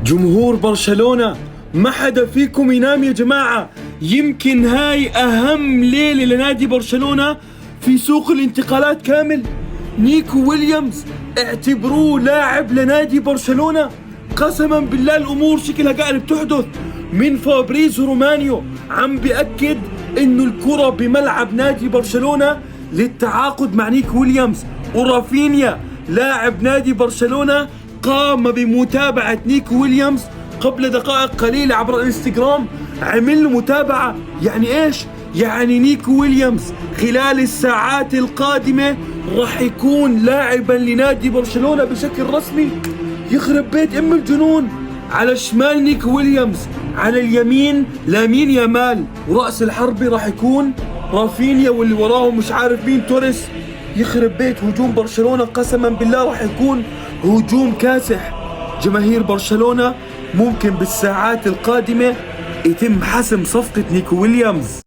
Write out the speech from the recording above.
جمهور برشلونة ما حدا فيكم ينام يا جماعة. يمكن هاي أهم ليلة لنادي برشلونة في سوق الانتقالات كامل. نيكو ويليامز اعتبروه لاعب لنادي برشلونة. قسما بالله الأمور شكلها قاعدة بتحدث. من فابريزو رومانيو عم بيأكد إنه الكرة بملعب نادي برشلونة للتعاقد مع نيكو ويليامز. ورافينيا لاعب نادي برشلونة قام بمتابعة نيكو ويليامز قبل دقائق قليلة عبر الانستغرام. عمل له متابعة. يعني ايش؟ يعني نيكو ويليامز خلال الساعات القادمة راح يكون لاعبا لنادي برشلونة بشكل رسمي. يخرب بيت ام الجنون. على الشمال نيكو ويليامز، على اليمين لامين يامال، ورأس الحربة راح يكون رافينيا، واللي وراه مش عارف مين، توريس. يخرب بيت هجوم برشلونة قسما بالله راح يكون هجوم كاسح. جماهير برشلونة ممكن بالساعات القادمة يتم حسم صفقة نيكو ويليامز.